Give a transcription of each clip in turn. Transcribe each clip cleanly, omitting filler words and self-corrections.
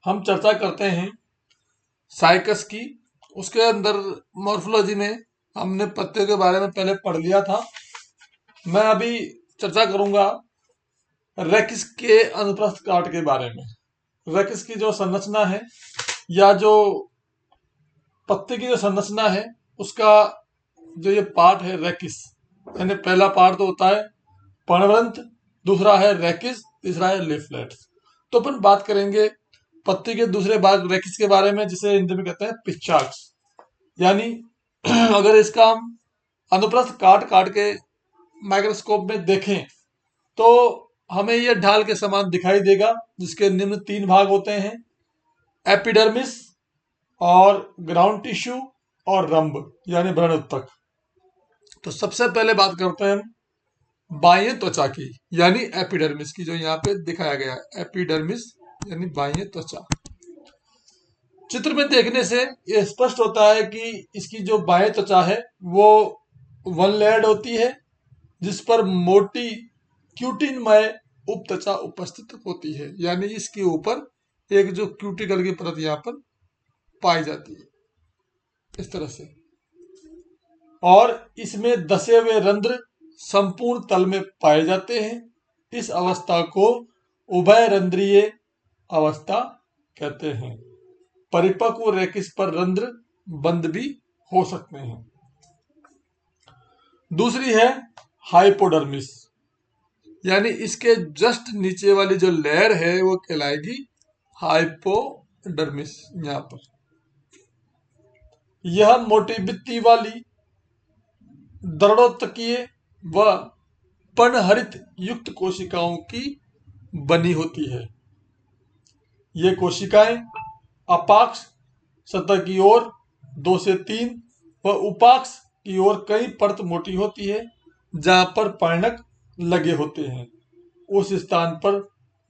हम चर्चा करते हैं साइकस की। उसके अंदर मॉर्फोलॉजी में हमने पत्तियों के बारे में पहले पढ़ लिया था। मैं अभी चर्चा करूंगा रेकिस के अनुप्रस्थ काट के बारे में। रेकिस की जो संरचना है या जो पत्ते की जो संरचना है उसका जो ये पार्ट है रेकिस, यानी पहला पार्ट तो होता है पर्णवृंत, दूसरा है रेकिस, तीसरा है लीफलेट्स। तो अपन बात करेंगे पत्ती के दूसरे भाग रेकिस के बारे में, जिसे हिंदी में कहते हैं पिच्चाक्स। यानी अगर इसका हम अनुप्रस्थ काट काट के माइक्रोस्कोप में देखें तो हमें यह ढाल के समान दिखाई देगा, जिसके निम्न 3 भाग होते हैं: एपिडर्मिस और ग्राउंड टिश्यू और रंभ यानी व्रणोत्तक। तो सबसे पहले बात करते हैं हम बाह्य त्वचा की, यानी एपिडर्मिस की, जो यहाँ पे दिखाया गया है। एपिडर्मिस यानी बाह्य त्वचा। चित्र में देखने से यह स्पष्ट होता है कि इसकी जो बाह्य त्वचा है वो वन लेयर्ड होती है, जिस पर मोटी क्यूटिनमय उपत्वचा उपस्थित होती है। यानी इसके ऊपर एक जो क्यूटिकल की परत यहाँ पर पाई जाती है, इस तरह से। और इसमें दसे हुए रंध्र संपूर्ण तल में पाए जाते हैं। इस अवस्था को उभय रंध्रीय अवस्था कहते हैं। परिपक्व रेकिस पर रंध्र बंद भी हो सकते हैं। दूसरी है हाइपोडर्मिस, यानी इसके जस्ट नीचे वाली जो लेयर है वो कहलाएगी हाइपोडर्मिस। यहां पर यह मोटी बित्ती वाली दृढ़ोत्तकीय व पर्णहरित युक्त कोशिकाओं की बनी होती है। ये कोशिकाएं अपाक्ष सतह की ओर 2 से 3 व उपाक्ष की ओर कई परत मोटी होती है, जहां पर पर्णक लगे होते हैं। उस स्थान पर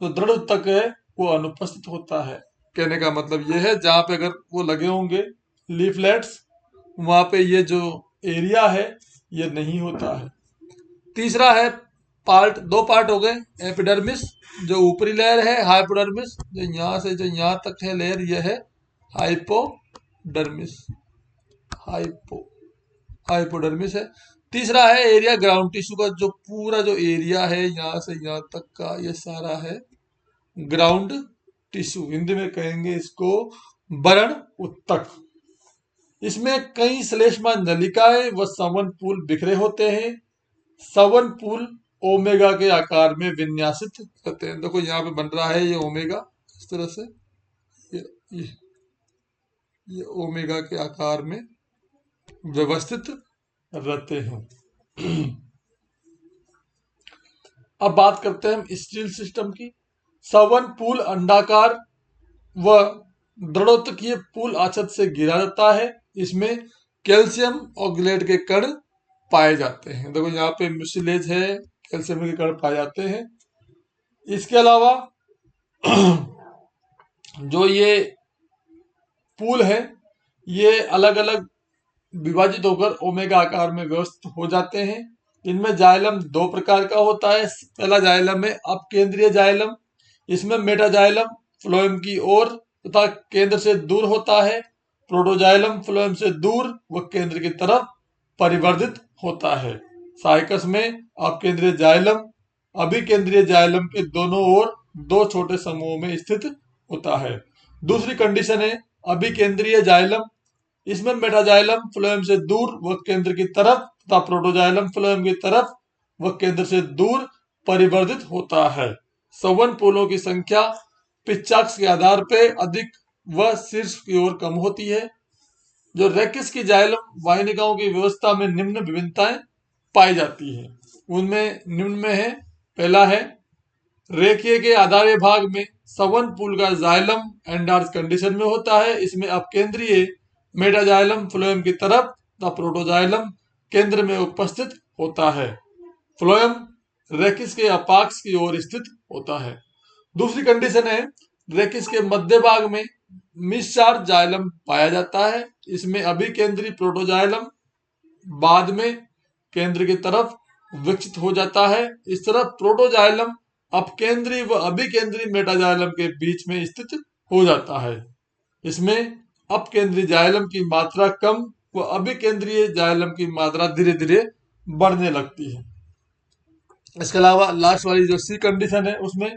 जो दृढ़ ऊतक है वो अनुपस्थित होता है। कहने का मतलब यह है, जहां पे अगर वो लगे होंगे लीफलेट्स, वहां पे ये जो एरिया है ये नहीं होता है। तीसरा है पार्ट, 2 पार्ट हो गए। एपिडर्मिस जो ऊपरी लेयर है, हाइपोडर्मिस जो यहाँ से जो यहाँ तक है लेयर, यह है हाइपोडर्मिस। हाइपोडर्मिस है। तीसरा है एरिया ग्राउंड टिश्यू का, जो पूरा जो एरिया है यहाँ से यहाँ तक का, ये सारा है ग्राउंड टिश्यू। हिंदी में कहेंगे इसको व्रण उत्तक। इसमें कई श्लेष्मा नलिकाएं व संवहन बिखरे होते हैं। संवहन ओमेगा के आकार में विन्यासित रहते हैं। देखो यहाँ पे बन रहा है ये ओमेगा, इस तरह से ये ओमेगा के आकार में व्यवस्थित रहते हैं। अब बात करते हैं हम स्टील सिस्टम की। संवहन अंडाकार व दृढ़ोत्तकीय पूल आछद से घिरा रहता है। इसमें कैल्शियम ऑक्सलेट के कण पाए जाते हैं। देखो यहाँ पे म्यूसिलेज है, कैल्शियम के कण पाए जाते हैं। इसके अलावा जो ये पूल है ये अलग अलग विभाजित होकर ओमेगा आकार में व्यवस्थित हो जाते हैं। इनमें जाइलम 2 प्रकार का होता है। पहला जाइलम है अपकेंद्रीय जाइलम। इसमें मेटाजाइलम फ्लोएम की ओर तथा केंद्र से दूर होता है। प्रोटोजाइलम फ्लोएम से दूर व केंद्र की तरफ परिवर्धित होता है। साइकस में अपकेंद्रीय जाइलम अभिकेंद्रीय जाइलम के दोनों ओर 2 छोटे समूहों में स्थित होता है। दूसरी कंडीशन है अभिकेंद्रीय जाइलम। इसमें मेटाजाइलम फ्लोएम से दूर व केंद्र की तरफ तथा प्रोटोजाइलम फ्लोएम की तरफ व केंद्र से दूर परिवर्धित होता है। संवहन पोलों की संख्या पिच्चाक्स के आधार पर अधिक व शीर्ष की ओर कम होती है। जो रेकिस की जाइलम वाहिनिकाओं की व्यवस्था में निम्न विभिन्नताएं पाई जाती है। उनमें निम्न में है, पहला है रेखीय के आधार्य भाग में संवहन पूल का जाइलम एंडार्स कंडीशन में होता है। इसमें अपकेंद्रीय मेटाजाइलम फ्लोएम की तरफ तथा प्रोटोजाइलम केंद्र में उपस्थित होता है। फ्लोएम रेकिस के अपाक्ष की ओर स्थित होता है। दूसरी कंडीशन है रेकिस के मध्य भाग में मिसचार्ज जाइलम पाया जाता है। इसमें अभिकेंद्रीय प्रोटोजाइलम बाद में केंद्र की तरफ विकसित हो जाता है। इस तरह प्रोटोजाइलम अपकेंद्रीय व अभिकेंद्रीय मेटाजाइलम के बीच में स्थित हो जाता है। इसमें अपकेंद्रीय जाइलम की मात्रा कम व अभिकेंद्रीय जाइलम की मात्रा धीरे धीरे बढ़ने लगती है। इसके अलावा लास्ट वाली जो सी कंडीशन है उसमें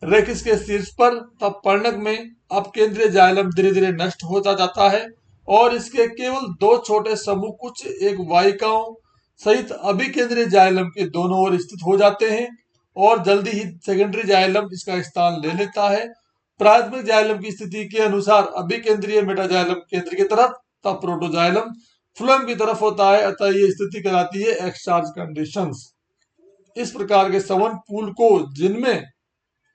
रेखिस के शीर्ष पर तब पर्णक में अपकेंद्रीय जाइलम धीरे धीरे नष्ट होता जाता है और इसके केवल दो छोटे समूह कुछ एक वाहिकाओं सहित अभिकेंद्रीय जाइलम के दोनों ओर स्थित हो जाते हैं और जल्दी ही सेकेंडरी जाइलम इसका स्थान ले लेता है। प्राथमिक जाइलम की स्थिति के अनुसार अभिकेंद्रीय मेटाजाइलम केंद्र की तरफ तब प्रोटोजाइलम फ्लोएम की तरफ होता है, अतः ये स्थिति कहलाती है एक्सचार्ज कंडीशंस। इस प्रकार के संवहन पूल को जिनमें,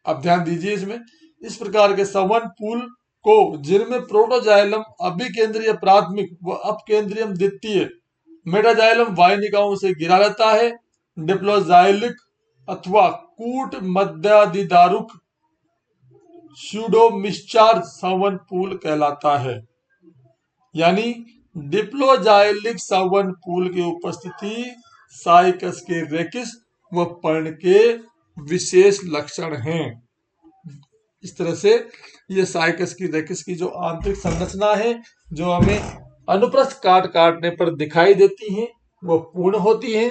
अब ध्यान दीजिए इसमें, इस प्रकार के संवहन पूल को जिनमें प्रोटोजाइलम अभिकेंद्रीय प्राथमिक व अपकेंद्रीय द्वितीय मेटाजाइलम वाहिनिकाओं से घिरा रहता है, डिप्लोजाइलिक अथवा कूट मध्यादिदारुक स्यूडोमिसचार्ज संवहन पूल कहलाता है। यानी डिप्लोजाइलिक संवहन पूल की उपस्थिति साइकस के रेखिस व पर्ण के विशेष लक्षण हैं। इस तरह से ये साइकस की रेखिस की जो आंतरिक संरचना है, जो हमें अनुप्रस्थ काट काटने पर दिखाई देती है, वो पूर्ण होती है